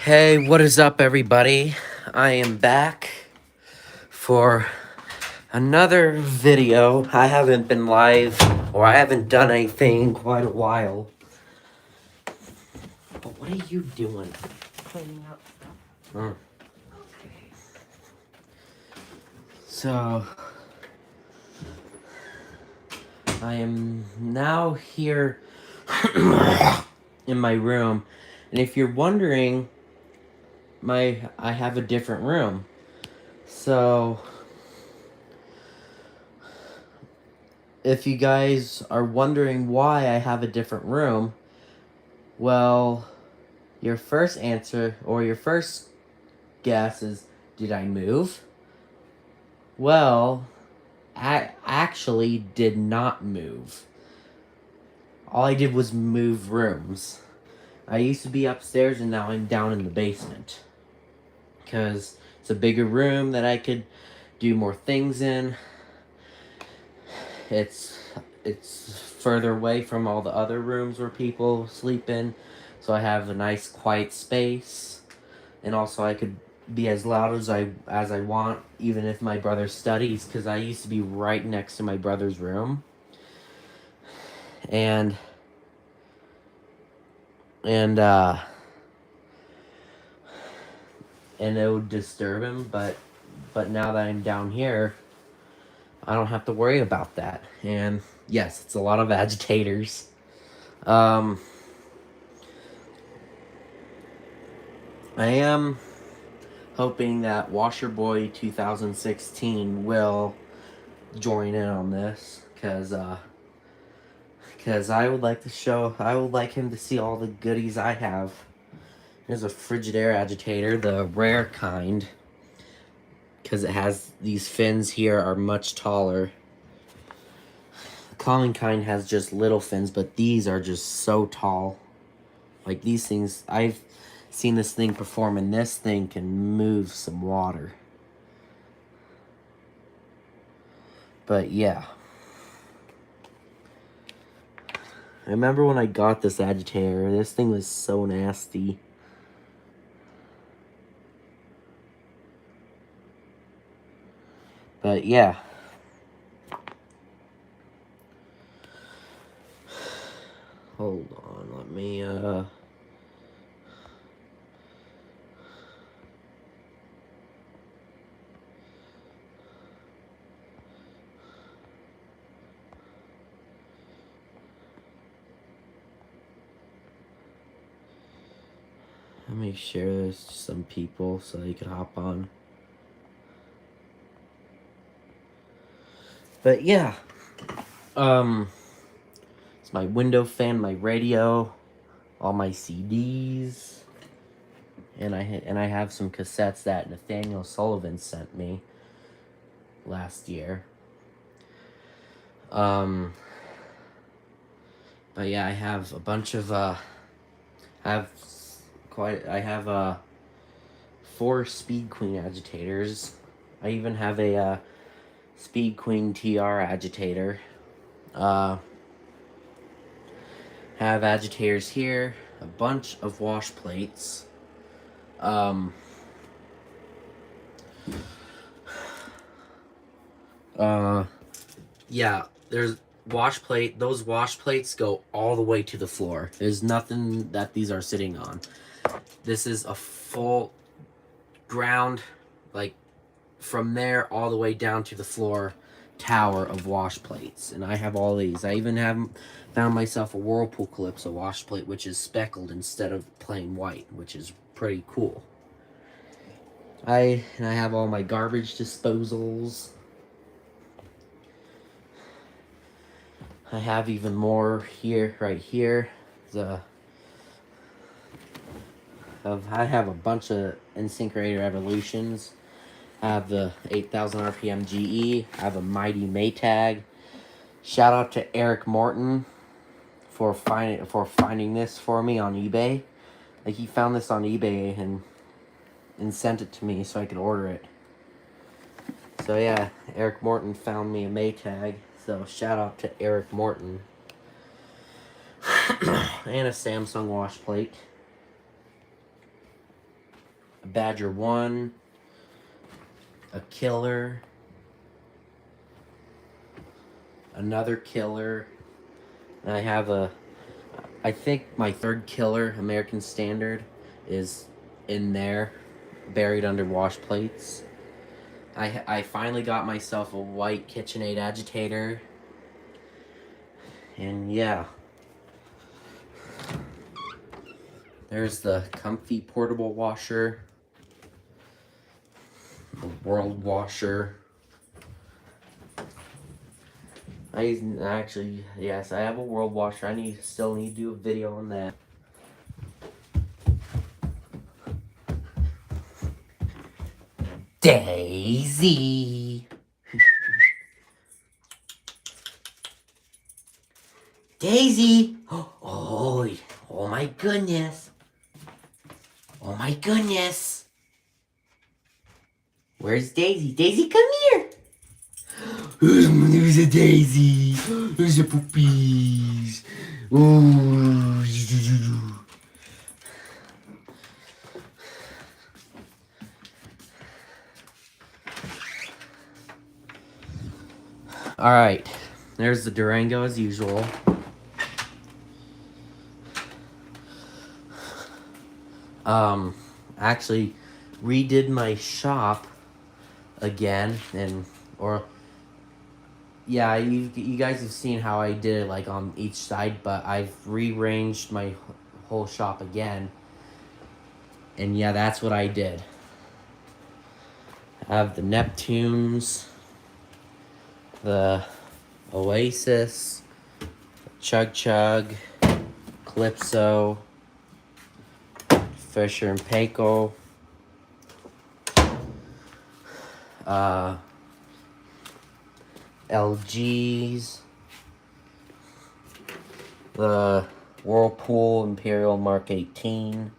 Hey, what is up, everybody? I am back for another video. I haven't been live, or I haven't done anything in quite a while. But what are you doing? Cleaning up. Mm. So, I am now here in my room, and if you're wondering, I have a different room. So, if you guys are wondering why I have a different room, well, your first answer, or your first guess is, did I move? Well, I actually did not move. All I did was move rooms. I used to be upstairs and now I'm down in the basement. Because it's a bigger room that I could do more things in. It's further away from all the other rooms where people sleep in. So I have a nice quiet space. And also I could be as loud as I want, even if my brother studies, because I used to be right next to my brother's room. And and and it would disturb him, but now that I'm down here, I don't have to worry about that. And yes, it's a lot of agitators. I am hoping that Washer Boy 2016 will join in on this, because I would like him to see all the goodies I have. Here's a Frigidaire agitator, the rare kind, because it has these fins here are much taller. The common kind has just little fins, but these are just so tall. Like these things, I've seen this thing perform, and this thing can move some water. But yeah. I remember when I got this agitator, this thing was so nasty. But yeah. Hold on, let me let me share this to some people so they can hop on. But yeah. It's my window fan, my radio, all my CDs, and I have some cassettes that Nathaniel Sullivan sent me last year. But yeah, I have a bunch of I have 4 Speed Queen agitators. I even have a Speed Queen TR agitator. Have agitators here, a bunch of wash plates. Yeah, there's wash plate. Those wash plates go all the way to the floor. There's nothing that these are sitting on. This is a full ground, like from there all the way down to the floor tower of wash plates. And I have all these. I even have found myself a Whirlpool Calypso wash plate, which is speckled instead of plain white, which is pretty cool. I have all my garbage disposals. I have even more here, right here. I have a bunch of InSyncerator Evolutions. I have the 8,000 RPM GE. I have a Mighty Maytag. Shout out to Eric Morton for finding this for me on eBay. Like, he found this on eBay and sent it to me so I could order it. So yeah, Eric Morton found me a Maytag. So shout out to Eric Morton. And a Samsung wash plate. a Badger 1, a Killer, another Killer, and I have I think my third Killer, American Standard, is in there, buried under wash plates. I finally got myself a white KitchenAid agitator, and yeah. There's the comfy portable washer, the world washer. I actually, yes, I have a world washer. I still need to do a video on that. Daisy. Daisy. Oh, oh my goodness. Oh my goodness. Where's Daisy? Daisy, come here. There's a Daisy. There's a puppies. Ooh. All right, there's the Durango as usual. Actually redid my shop again, yeah, you guys have seen how I did it like on each side, but I've rearranged my whole shop again, and yeah, that's what I did. I have the Neptunes, the Oasis, Chug Chug, Calypso, Fisher and Paykel, LGs, the Whirlpool Imperial Mark 18,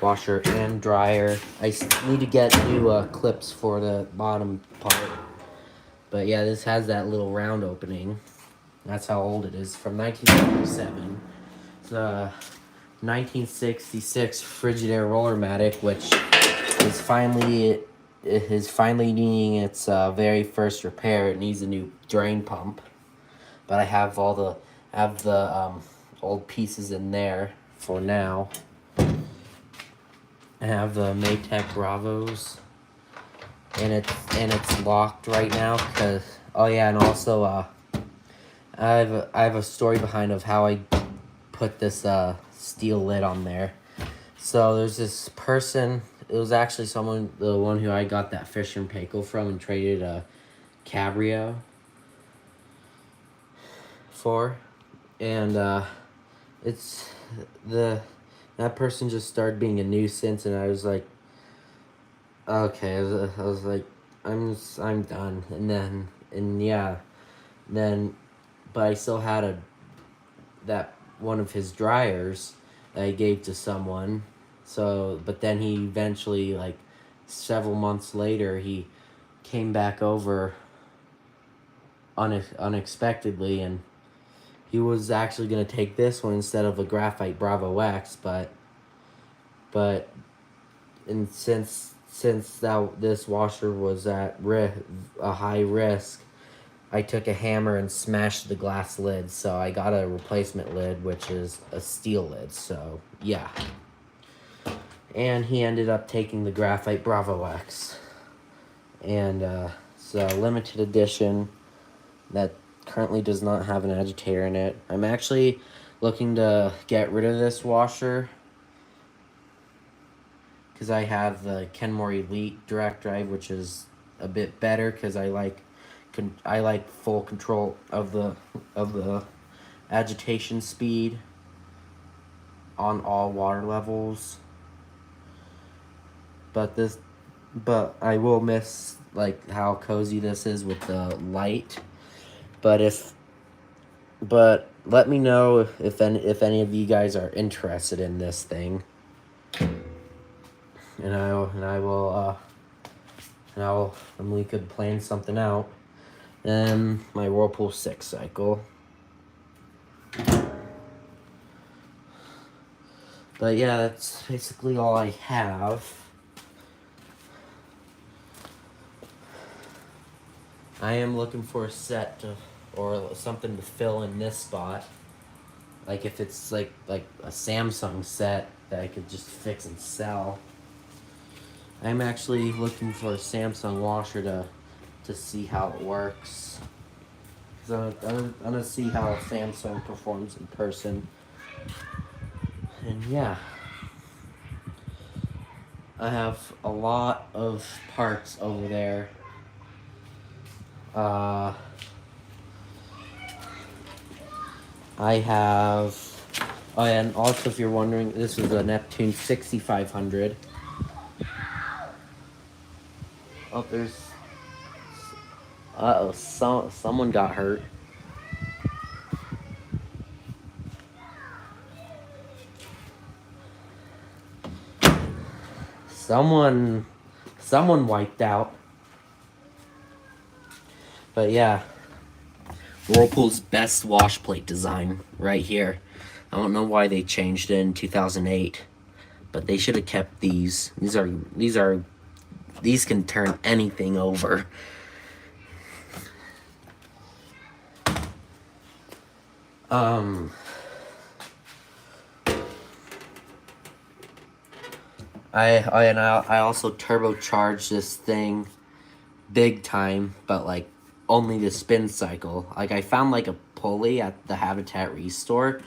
washer and dryer. I need to get new clips for the bottom part, but yeah, this has that little round opening. That's how old it is, from 1977. It's a 1966 Frigidaire Roller-Matic, which is finally needing its very first repair. It needs a new drain pump, but I have the old pieces in there for now. I have the Maytag Bravos, and it's locked right now because, oh yeah, and also I have a story behind of how I put this steel lid on there. So there's this person. It was actually the one who I got that Fisher and Paykel from and traded a Cabrio for, and that person just started being a nuisance, and I was like, okay, I was like, I'm done, but I still had that one of his dryers that I gave to someone. So, but then he eventually, like, several months later, he came back over unexpectedly, and he was actually going to take this one instead of a Graphite Bravo X, and since this washer was at a high risk, I took a hammer and smashed the glass lid, so I got a replacement lid, which is a steel lid, so yeah. And he ended up taking the Graphite Bravo X. And it's a limited edition that currently does not have an agitator in it. I'm actually looking to get rid of this washer because I have the Kenmore Elite Direct Drive, which is a bit better because I like full control of the agitation speed on all water levels. But I will miss like how cozy this is with the light. But let me know if any of you guys are interested in this thing, and we could plan something out. And my Whirlpool 6 cycle. But yeah, that's basically all I have. I am looking for a set to, or something to fill in this spot. Like if it's like a Samsung set that I could just fix and sell. I'm actually looking for a Samsung washer to see how it works. Cause I'm gonna see how Samsung performs in person. And yeah, I have a lot of parts over there. I have. Oh, yeah, and also, if you're wondering, this is a Neptune 6500. Oh, there's. Uh oh, someone got hurt. Someone. Someone wiped out. But yeah. Whirlpool's best wash plate design right here. I don't know why they changed it in 2008, but they should have kept these. These can turn anything over. I also turbocharged this thing big time, but like only the spin cycle. Like I found like a pulley at the Habitat Restore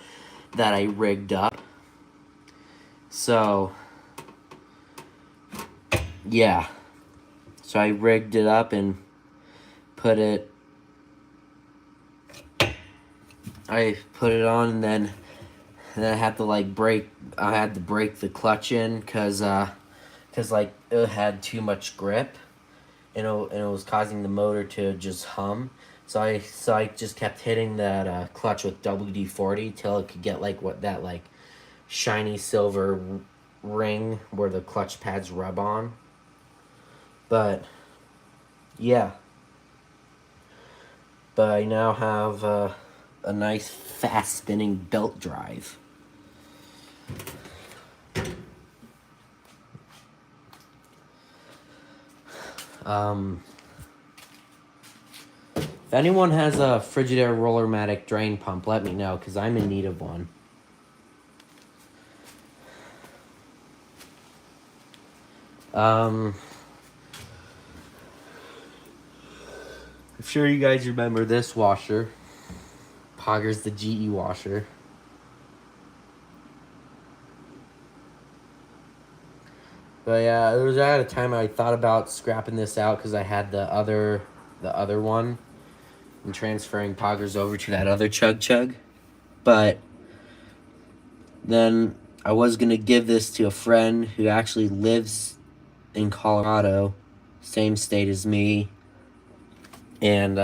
that I rigged up. So yeah. So I rigged it up and put it on, and then I had to like break the clutch in cuz like it had too much grip. And it was causing the motor to just hum. So I just kept hitting that clutch with WD-40 till it could get like that like shiny silver ring where the clutch pads rub on. But yeah, but I now have a nice fast spinning belt drive. If anyone has a Frigidaire Rollermatic drain pump, let me know, because I'm in need of one. I'm sure you guys remember this washer. Pogger's the GE washer. But yeah, there was at a time I thought about scrapping this out because I had the other one and transferring Poggers over to that other Chug Chug. But then I was going to give this to a friend who actually lives in Colorado, same state as me. And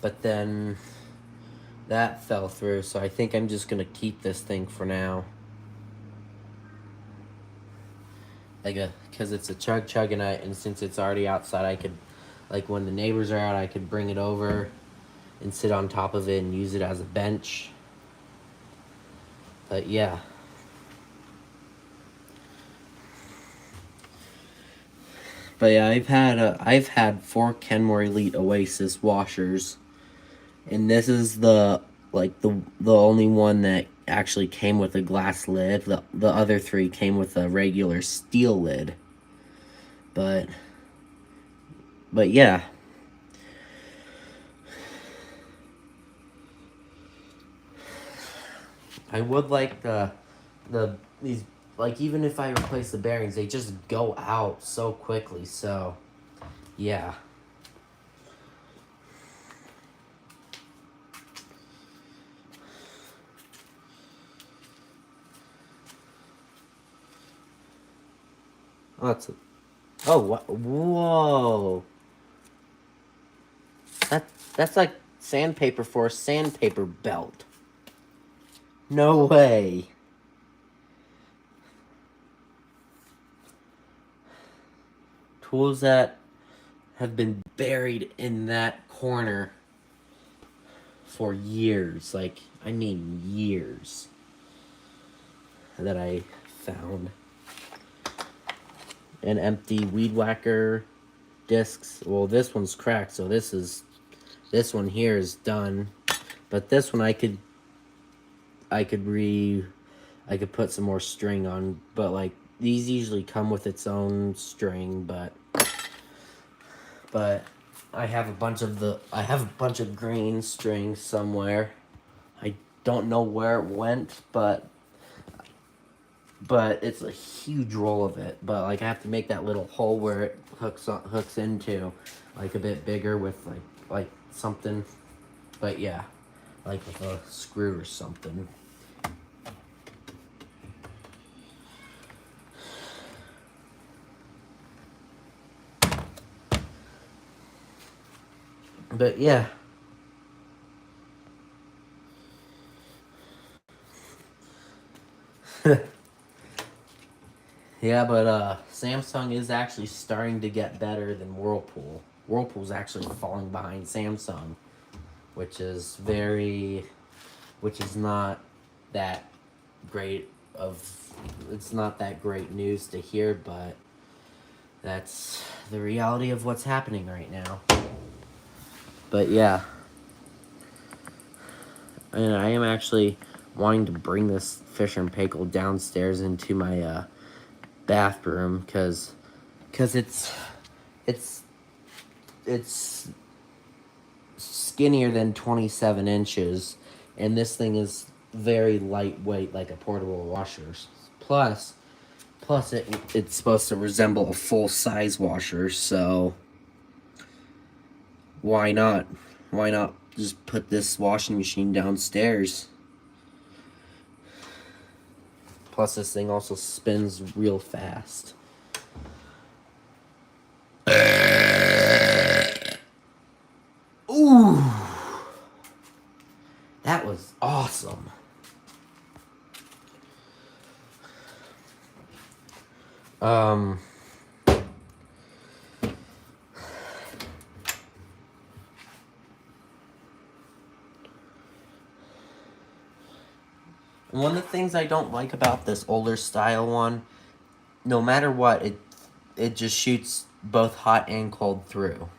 but then that fell through, so I think I'm just going to keep this thing for now. Because it's a Chug Chug, and since it's already outside, I could, like when the neighbors are out, I could bring it over and sit on top of it and use it as a bench. But yeah. But yeah, I've had 4 Kenmore Elite Oasis washers, and this is the only one that actually came with a glass lid. The other 3 came with a regular steel lid. But yeah. I would like these, like, even if I replace the bearings, they just go out so quickly. So yeah. Oh, that's a, oh, what? Whoa. That's like sandpaper for a sandpaper belt. No way. Tools that have been buried in that corner for years. Like, I mean years. That I found. An empty weed whacker discs. Well, this one's cracked, so this one here is done. But this one I could put some more string on, but like these usually come with its own string, but I have a bunch of green string somewhere. I don't know where it went, but it's a huge roll of it. But like I have to make that little hole where it hooks into, like a bit bigger with like something. But yeah, like with a screw or something. But yeah. Yeah, but Samsung is actually starting to get better than Whirlpool. Whirlpool's actually falling behind Samsung, which is not that great it's not that great news to hear, but that's the reality of what's happening right now. But yeah. And I am actually wanting to bring this fish and pickle downstairs into my bathroom because it's skinnier than 27 inches, and this thing is very lightweight, like a portable washer. Plus it's supposed to resemble a full-size washer, so why not just put this washing machine downstairs? Plus this thing also spins real fast. Ooh, that was awesome. One of the things I don't like about this older style one, no matter what, it just shoots both hot and cold through.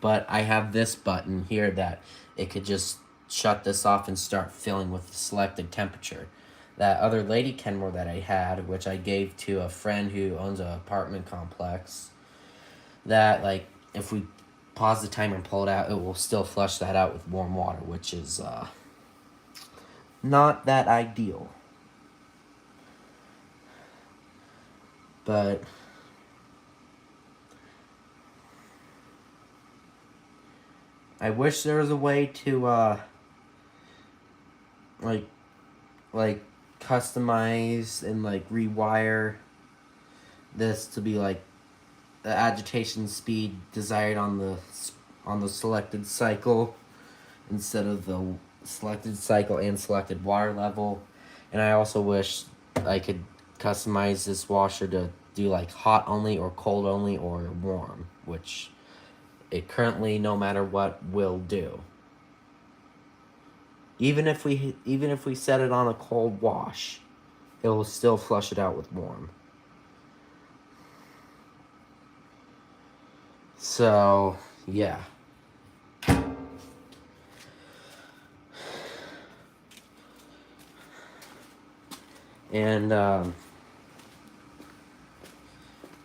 But I have this button here that it could just shut this off and start filling with the selected temperature. That other lady Kenmore that I had, which I gave to a friend who owns an apartment complex, that like if we pause the timer and pull it out, it will still flush that out with warm water, which is not that ideal. But I wish there was a way to like customize and like rewire this to be like the agitation speed desired on the selected cycle instead of the selected cycle and selected water level. And I also wish I could customize this washer to do like hot only or cold only or warm, which it currently, no matter what, will do. Even if we set it on a cold wash, it will still flush it out with warm. So, yeah. And I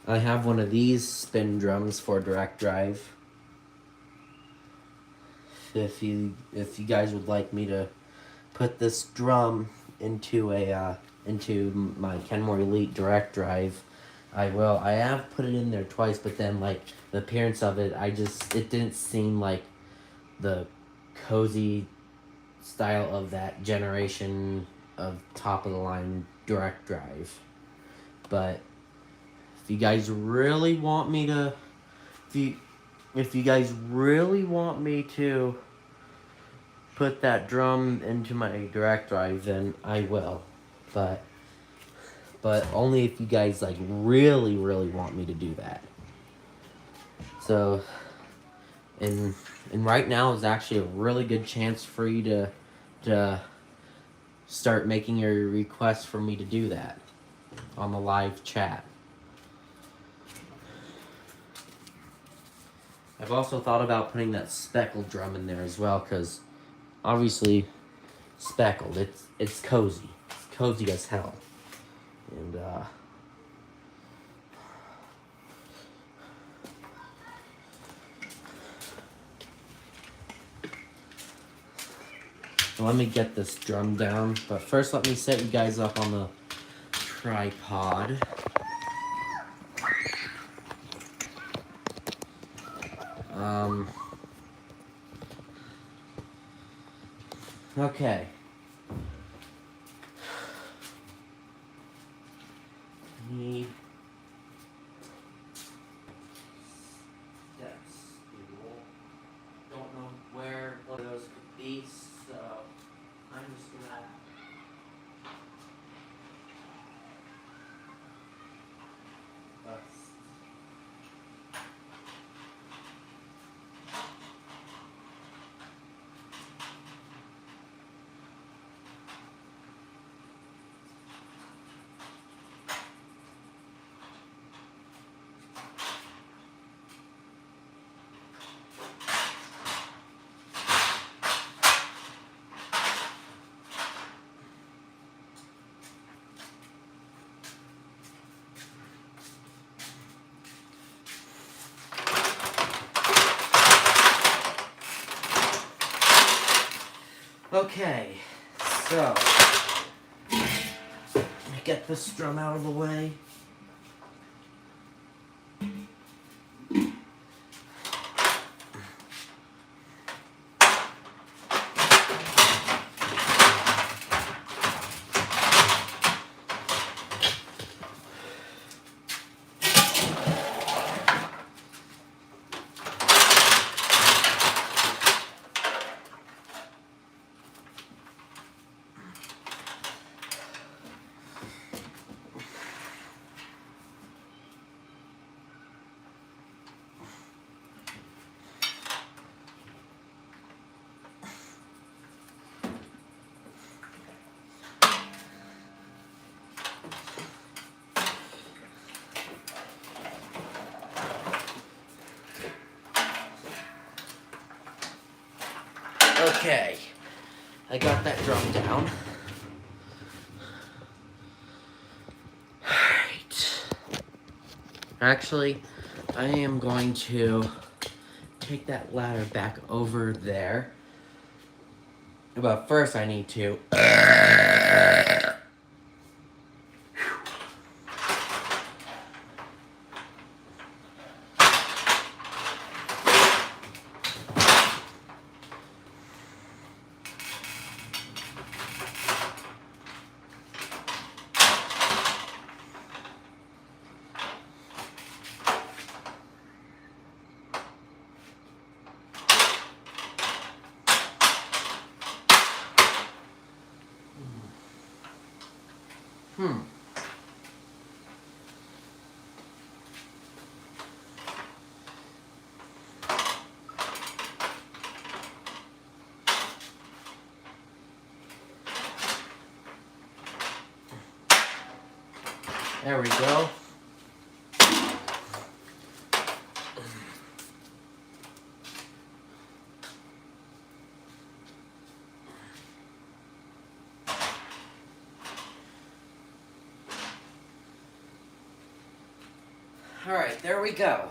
have one of these spin drums for direct drive. If you guys would like me to put this drum into my Kenmore Elite direct drive, I will. I have put it in there twice, but then like the appearance of it, it didn't seem like the cozy style of that generation of top of the line direct drive. But if you guys really want me to, if you guys really want me to put that drum into my direct drive, then I will. But only if you guys like really want me to do that. So, and right now is actually a really good chance for you to start making your requests for me to do that. on the live chat. I've also thought about putting that speckled drum in there as well, because obviously speckled, it's cozy. It's cozy as hell. And let me get this drum down, but first let me set you guys up on the tripod. Okay. Need steps. Don't know where one of those could be, so I'm just gonna Okay, so get this drum out of the way. Okay, I got that drum down. Alright. Actually, I am going to take that ladder back over there. But first I need to... There we go. All right, there we go.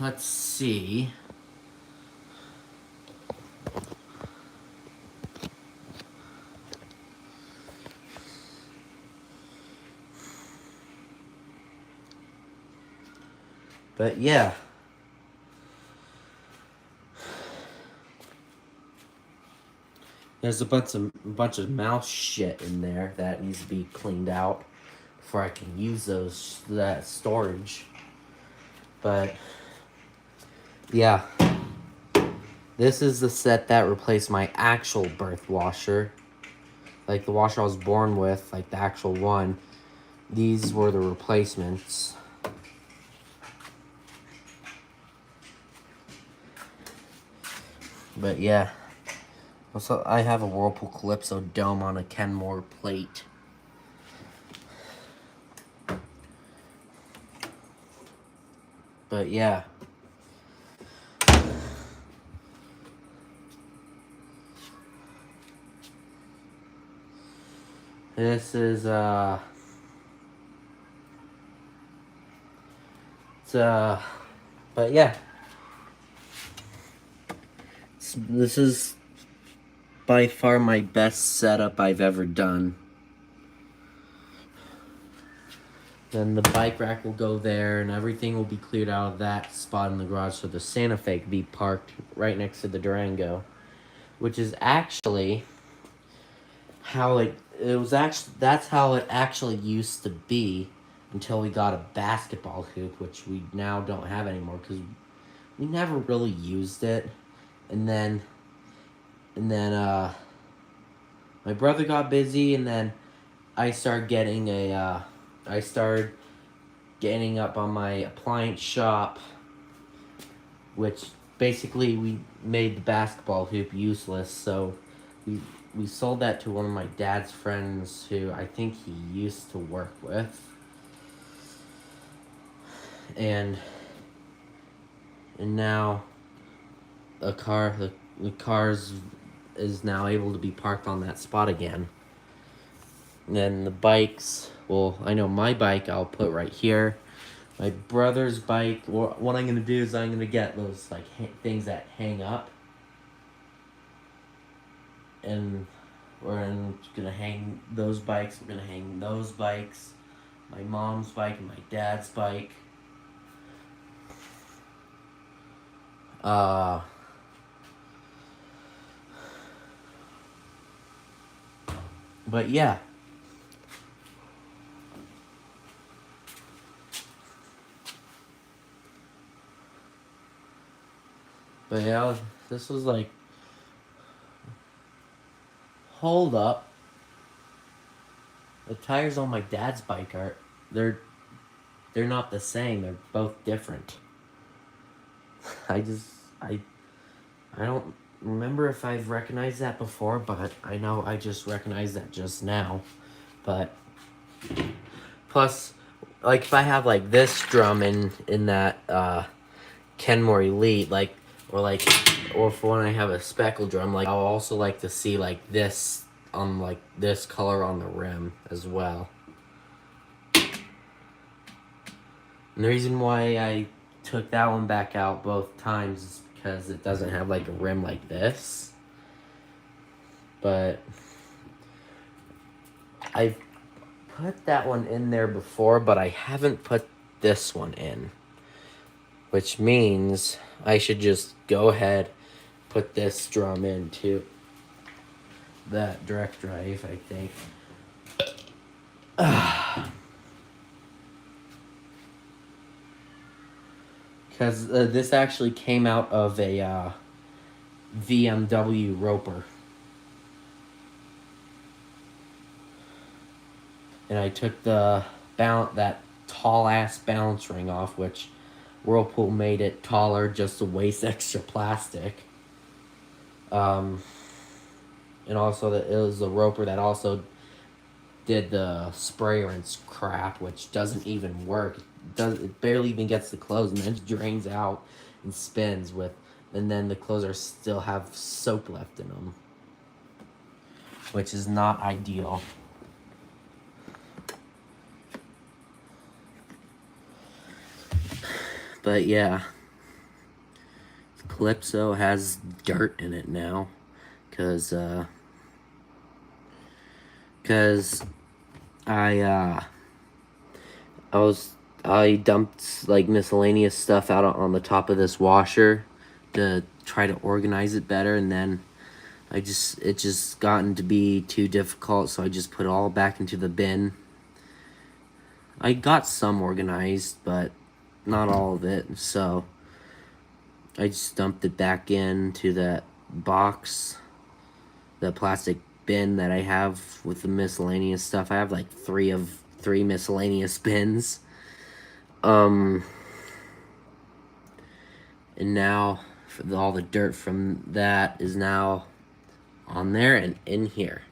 Let's see. But yeah. There's a bunch of mouse shit in there that needs to be cleaned out before I can use that storage. But yeah. This is the set that replaced my actual birth washer. Like the washer I was born with, like the actual one. These were the replacements. But yeah. Also, I have a Whirlpool Calypso dome on a Kenmore plate. But yeah. This is but yeah. This is by far my best setup I've ever done. Then the bike rack will go there, and everything will be cleared out of that spot in the garage, so the Santa Fe can be parked right next to the Durango, which is actually how that's how it actually used to be until we got a basketball hoop, which we now don't have anymore because we never really used it. And then my brother got busy, and then I started getting up on my appliance shop, which basically we made the basketball hoop useless, so we sold that to one of my dad's friends who I think he used to work with. And now the cars is now able to be parked on that spot again. And then the bikes, well, I know my bike I'll put right here. My brother's bike, what I'm gonna do is I'm gonna get those like things that hang up, and we're gonna hang those bikes. We're gonna hang those bikes, my mom's bike and my dad's bike. But yeah. But yeah, this was like, hold up. The tires on my dad's bike they're not the same. They're both different. I don't remember if I've recognized that before, but I know I just recognized that just now. But plus, like if I have like this drum in that Kenmore Elite, or if when I have a speckle drum, like I'll also like to see like this on like this color on the rim as well. And the reason why I took that one back out both times is because it doesn't have like a rim like this. But I've put that one in there before, but I haven't put this one in. Which means I should just go ahead, put this drum into that direct drive, I think. Because this actually came out of a VMW Roper. And I took that tall ass balance ring off, which Whirlpool made it taller just to waste extra plastic. And also that it was a Roper that also did the spray rinse crap, which doesn't even work. It barely even gets the clothes, and then it drains out and spins and then the clothes still have soap left in them, which is not ideal. But yeah, Calypso has dirt in it now, cause I dumped like miscellaneous stuff out on the top of this washer to try to organize it better, and then it just gotten to be too difficult, so I just put it all back into the bin. I got some organized, but not all of it, so I just dumped it back into that box, the plastic bin that I have with the miscellaneous stuff. I have like three miscellaneous bins. And now all the dirt from that is now on there and in here.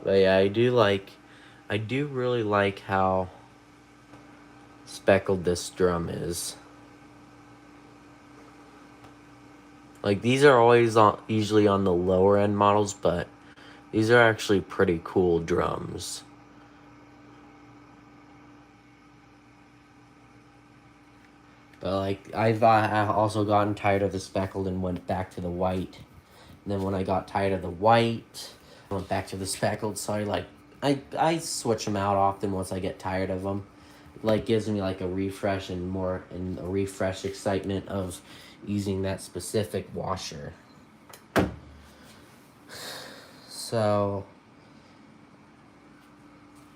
But yeah, I do really like how speckled this drum is. Like, these are always usually on the lower end models, but these are actually pretty cool drums. But like, I've also gotten tired of the speckled and went back to the white. And then when I got tired of the white, I went back to the speckled. So I switch them out often once I get tired of them. It like gives me like a refresh and a refresh excitement of using that specific washer. So,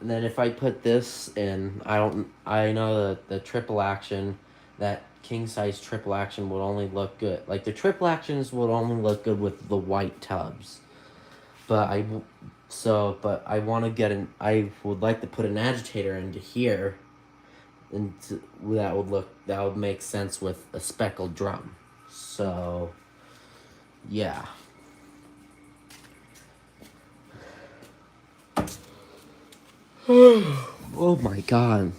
and then if I put this in, I know that the triple action, that king size triple action would only look good. Like, the triple actions would only look good with the white tubs. But I would like to put an agitator into here, and that would make sense with a speckled drum. So, yeah. Oh my god.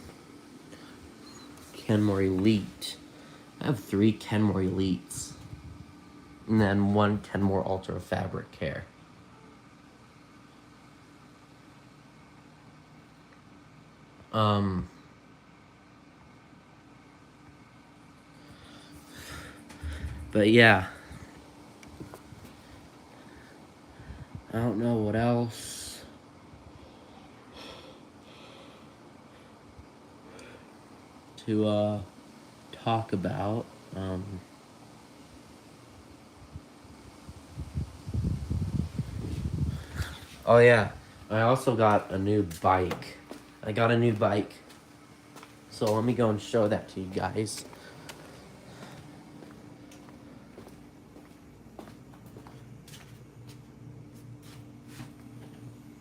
Kenmore Elite. I have 3 Kenmore Elites. And then 1 Kenmore Ultra Fabric Care. But yeah. I don't know what else to talk about. Oh yeah, I also got a new bike. So let me go and show that to you guys.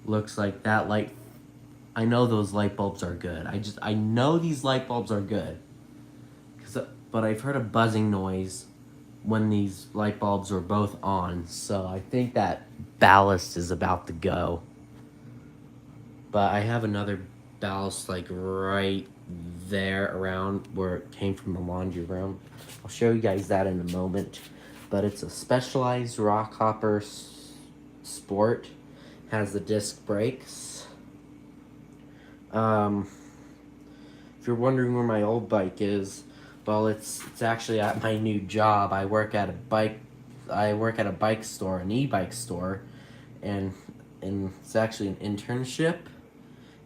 Looks like that light. I know those light bulbs are good. I know these light bulbs are good. But I've heard a buzzing noise when these light bulbs were both on. So I think that ballast is about to go. But I have another ballast like right there around where it came from the laundry room. I'll show you guys that in a moment. But it's a Specialized Rockhopper Sport. Has the disc brakes. If you're wondering where my old bike is, well, it's actually at my new job. I work at a bike store, an e-bike store, and it's actually an internship.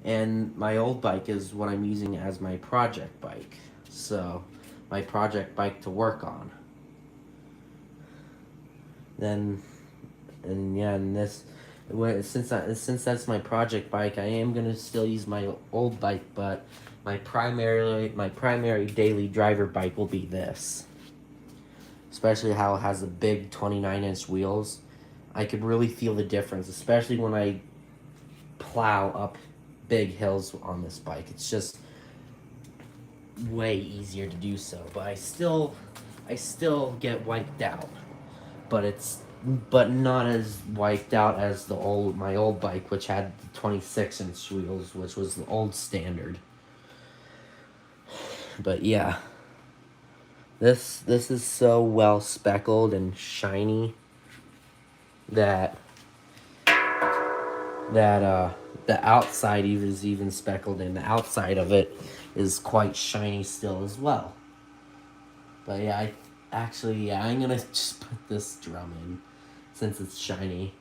And my old bike is what I'm using as my project bike. So, my project bike to work on. Since that's my project bike, I am gonna still use my old bike, but my primary daily driver bike will be this. Especially how it has the big 29-inch wheels. I could really feel the difference, especially when I plow up big hills on this bike. It's just way easier to do so, but I still get wiped out. But not as wiped out as my old bike, which had 26-inch wheels, which was the old standard. But yeah, this is so well speckled and shiny that the outside is even speckled, and the outside of it is quite shiny still as well. But yeah, I'm gonna just put this drum in since it's shiny.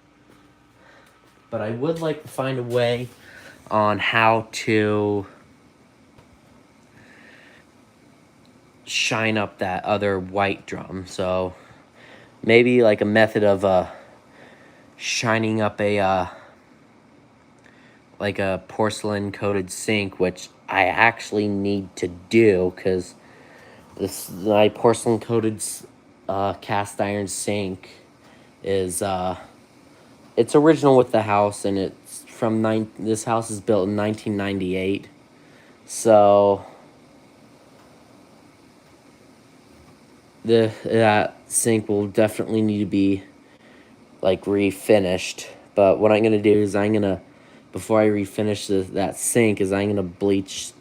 But I would like to find a way on how to shine up that other white drum. So maybe like a method of shining up like a porcelain coated sink, which I actually need to do because this my porcelain coated cast iron sink is it's original with the house, and it's from this house is built in 1998. So that sink will definitely need to be like refinished. But what I'm gonna do is before I refinish that sink, is I'm gonna bleach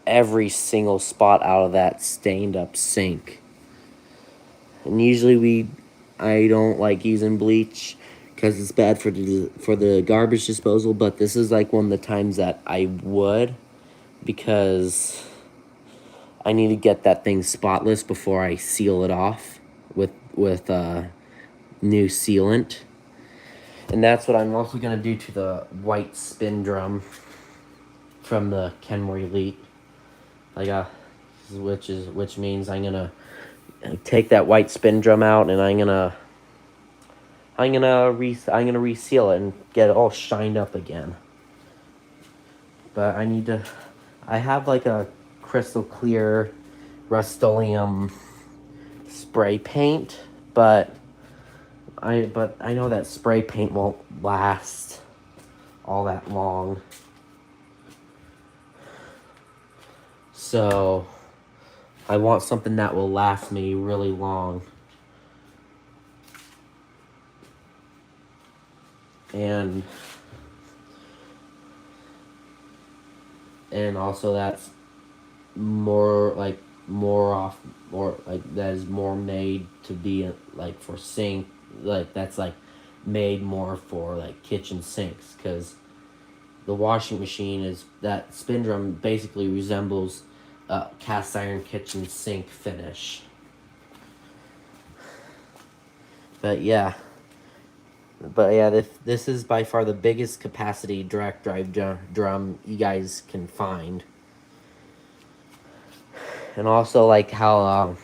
every single spot out of that stained up sink. And usually I don't like using bleach because it's bad for the garbage disposal. But this is like one of the times that I would, because I need to get that thing spotless before I seal it off with new sealant. And that's what I'm also gonna do to the white spin drum from the Kenmore Elite. Like which means I'm gonna take that white spin drum out, and I'm gonna reseal it and get it all shined up again. But I have like a crystal clear Rust-Oleum spray paint, but I know that spray paint won't last all that long. So I want something that will last me really long. And also that's more that is more made to be like for sink, like that's like made more for like kitchen sinks, because the washing machine is that spin drum basically resembles a cast iron kitchen sink finish. But yeah, this is by far the biggest capacity direct drive drum you guys can find. And also like how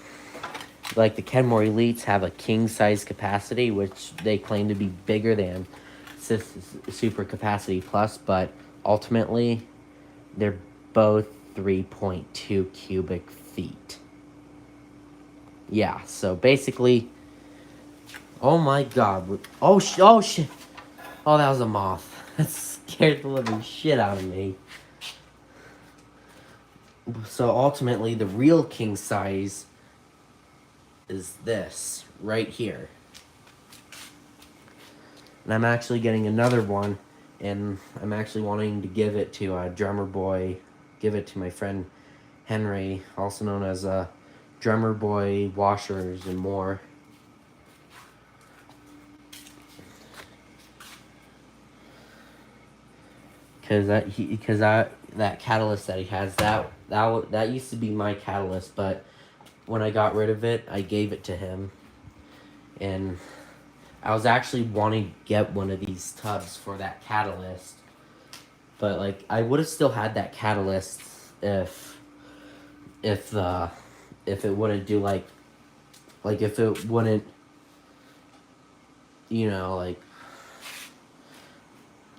like the Kenmore Elites have a king size capacity, which they claim to be bigger than Super Capacity Plus, but ultimately they're both 3.2 cubic feet. Yeah, so basically, oh my god, oh shit, oh that was a moth. That scared the living shit out of me. So ultimately, the real king size is this right here. And I'm actually getting another one, and I'm actually wanting to give it to a drummer boy, give it to my friend Henry, also known as Drummer Boy Washers and More. Because that catalyst that he has, that used to be my catalyst, but when I got rid of it, I gave it to him. And I was actually wanting to get one of these tubs for that catalyst, but like I would have still had that catalyst if it wouldn't do like if it wouldn't, like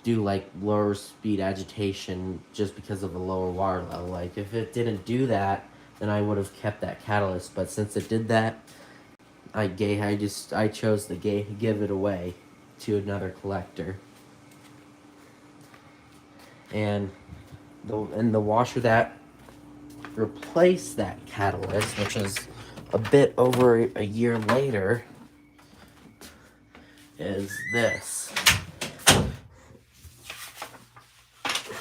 do like lower speed agitation just because of a lower water level. Like if it didn't do that, then I would have kept that catalyst. But since it did that, I chose to give it away to another collector. And the washer that replaced that catalyst, which is a bit over a year later, is this.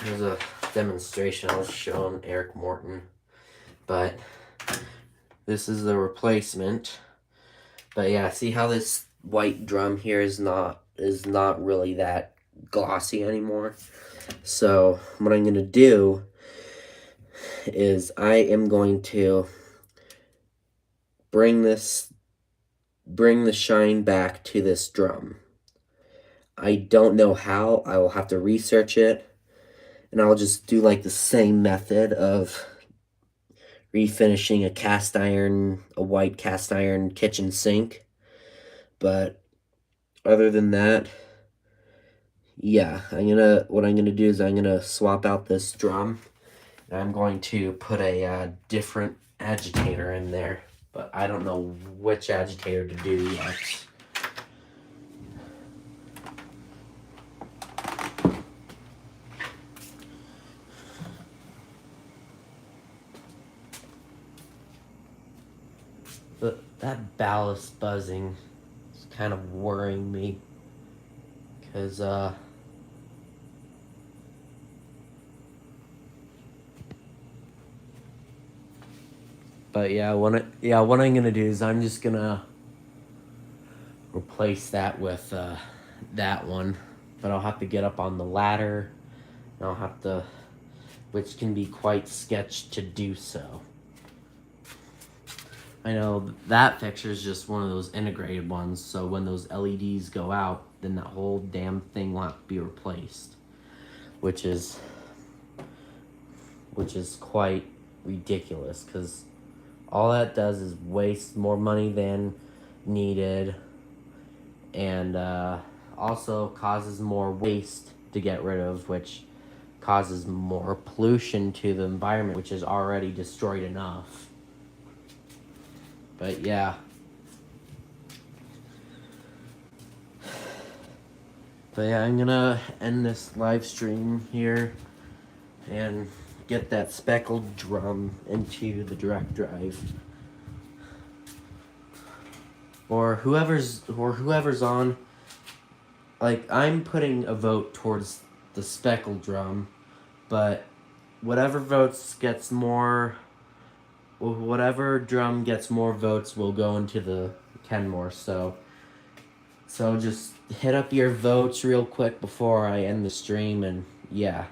Here's a demonstration I was showing Eric Morton, but this is the replacement. But yeah, see how this white drum here is not really that glossy anymore. So what I'm gonna do is I am going to bring the shine back to this drum. I don't know how. I will have to research it, and I'll just do like the same method of refinishing a white cast iron kitchen sink. But other than that, yeah, what I'm gonna do is I'm gonna swap out this drum, and I'm going to put a different agitator in there, but I don't know which agitator to do yet. But that ballast buzzing is kind of worrying me, because but yeah, what I'm gonna do is I'm just gonna replace that with that one, but I'll have to get up on the ladder, and I'll have to, which can be quite sketched to do so. I know that fixture is just one of those integrated ones, so when those LEDs go out, then that whole damn thing will have to be replaced, which is quite ridiculous, because all that does is waste more money than needed, and also causes more waste to get rid of, which causes more pollution to the environment, which is already destroyed enough. But yeah. But yeah, I'm gonna end this live stream here and get that speckled drum into the direct drive. Or whoever's on, like, I'm putting a vote towards the speckled drum, but whatever drum gets more votes will go into the Kenmore. So just hit up your votes real quick before I end the stream, and yeah,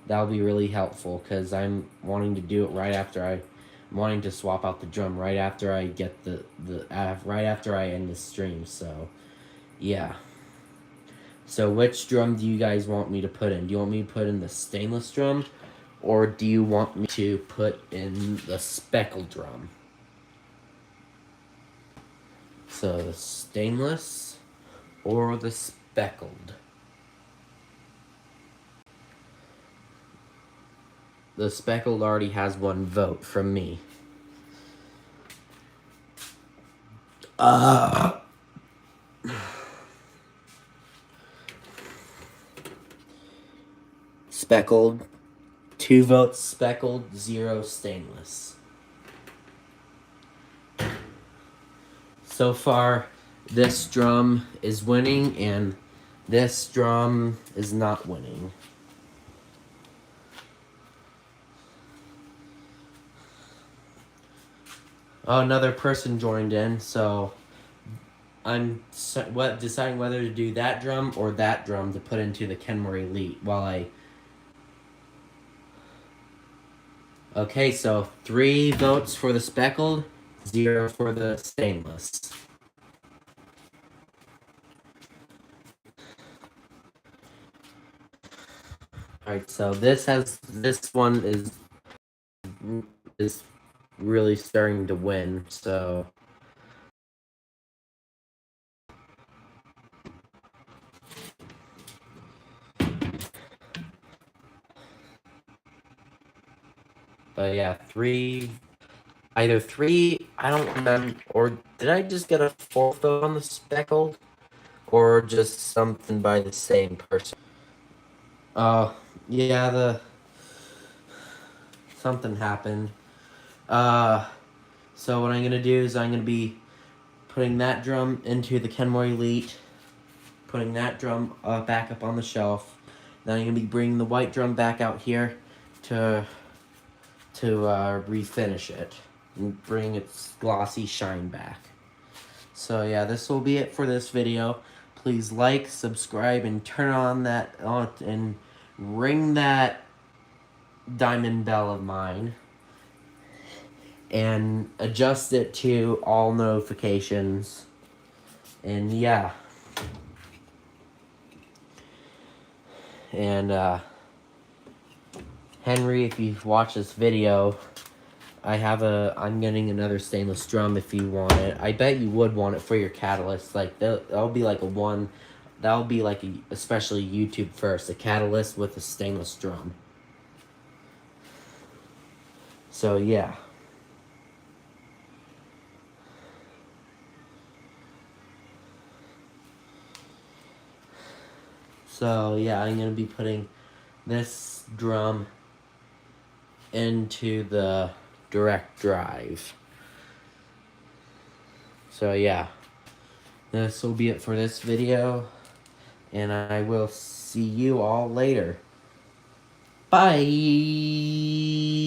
that'll be really helpful, because I'm wanting to do it I'm wanting to swap out the drum right after I get right after I end the stream. So yeah. So which drum do you guys want me to put in? Do you want me to put in the stainless drum, or do you want me to put in the speckled drum? So the stainless or the speckled? The speckled already has one vote from me. Speckled, 2 votes speckled, 0 stainless. So far, this drum is winning, and this drum is not winning. Oh, another person joined in, so I'm deciding whether to do that drum or that drum to put into the Kenmore Elite Okay, so 3 votes for the speckled, 0 for the stainless. Alright, so this one is really starting to win, so but yeah, either 3, I don't remember, or did I just get a 4th vote on the speckled, or just something by the same person? Yeah, something happened. So what I'm gonna do is I'm gonna be putting that drum into the Kenmore Elite, putting that drum back up on the shelf. Then I'm gonna be bringing the white drum back out here to refinish it and bring its glossy shine back. So yeah, this will be it for this video. Please like, subscribe, and turn on and ring that diamond bell of mine, and adjust it to all notifications. And yeah. And Henry, if you watch this video, I'm getting another stainless drum if you want it. I bet you would want it for your catalyst. Like, that'll be like a that'll be like especially YouTube first, a catalyst with a stainless drum. So yeah. So yeah, I'm gonna be putting this drum into the direct drive. So yeah, this will be it for this video, and I will see you all later. Bye!